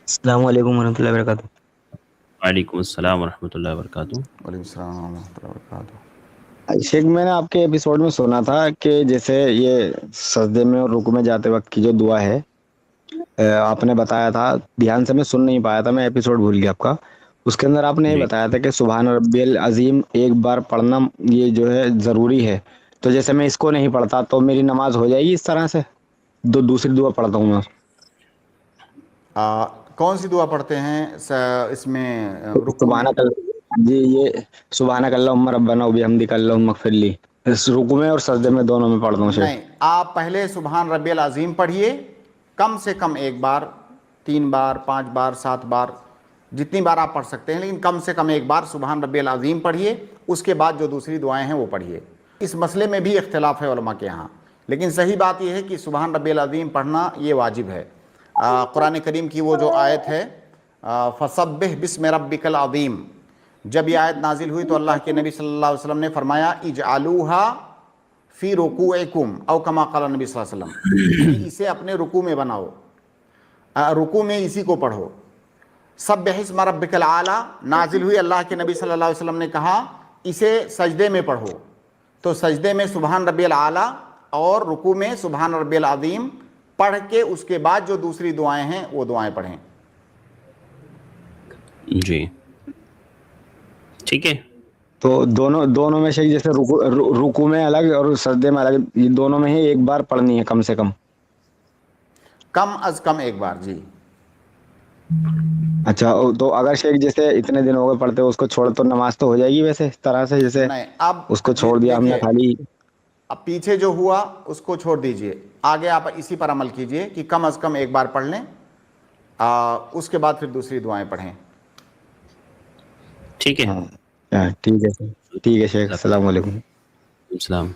السلام علیکم ورحمۃ اللہ وبرکاتہ۔ وعلیکم السلام ورحمۃ اللہ وبرکاتہ۔ وعلیکم السلام ورحمۃ اللہ وبرکاتہ۔ شیخ میں نے آپ کے ایپیسوڈ میں سنا تھا کہ جیسے یہ سجدے میں اور رکوع میں جاتے وقت کی جو دعا ہے، آپ نے بتایا تھا، دھیان سے میں سن نہیں پایا تھا، میں ایپیسوڈ بھول گیا آپ کا۔ اس کے اندر آپ نے یہ جی بتایا تھا کہ سبحان ربی العظیم ایک بار پڑھنا یہ جو ہے ضروری ہے، تو جیسے میں اس کو نہیں پڑھتا تو میری نماز ہو جائے گی اس طرح سے؟ دوسری دعا پڑھتا ہوں میں۔ کون سی دعا پڑھتے ہیں اس میں رکوع میں؟ سبحانک جی، یہ سبحانک اللہم ربنا وبحمدک اللہم اغفر لی، اس رکوع میں اور سجدے میں دونوں میں پڑھتا ہوں شیخ۔ نہیں، آپ پہلے سبحان ربی العظیم پڑھیے، کم سے کم ایک بار، 3 بار، 5 بار، 7 بار، جتنی بار آپ پڑھ سکتے ہیں، لیکن کم سے کم ایک بار سبحان ربی العظیم پڑھیے۔ اس کے بعد جو دوسری دعائیں ہیں وہ پڑھیے۔ اس مسئلے میں بھی اختلاف ہے علماء کے یہاں، لیکن صحیح بات یہ ہے کہ سبحان ربی العظیم پڑھنا یہ واجب ہے۔ قرآن کریم کی وہ جو آیت ہے فَسَبِّحْ بِسْمِ رَبِّكَ الْعَظِيمِ، جب یہ آیت نازل ہوئی تو اللہ کے نبی صلی اللہ علیہ وسلم نے فرمایا اجعلوها فی رکوعکم، او کما قال نبی صلی اللہ علیہ وسلم، کہ اسے اپنے رکوع میں بناؤ، رکوع میں اسی کو پڑھو۔ سبح اسم ربک الاعلی نازل ہوئی، اللہ کے نبی صلی اللہ علیہ وسلم نے کہا اسے سجدے میں پڑھو، تو سجدے میں سبحان ربی الاعلی اور رکوع میں سبحان ربی العظیم پڑھ کے اس کے بعد جو دوسری دعائیں ہیں وہ دعائیں پڑھیں۔ جی ٹھیک ہے۔ تو دونوں میں سے جیسے رکوع میں الگ اور سجدے میں الگ، یہ دونوں میں ہی ایک بار پڑھنی ہے کم سے کم؟ کم از کم ایک بار، جی۔ اچھا، تو اگر شیخ جیسے اتنے دن ہو گئے پڑھتے ہوئے اس کو چھوڑ تو نماز تو ہو جائے گی ویسے اس طرح سے، جیسے نہیں، اب اس کو چھوڑ دیا ہم نے دیکھیے، خالی؟ اب پیچھے جو ہوا اس کو چھوڑ دیجئے، آگے آپ اسی پر عمل کیجئے کہ کم از کم ایک بار پڑھ لیں، اس کے بعد پھر دوسری دعائیں پڑھیں۔ ٹھیک ہے۔ ہاں ٹھیک ہے سر، ٹھیک ہے شیخ، السلام علیکم۔ السلام۔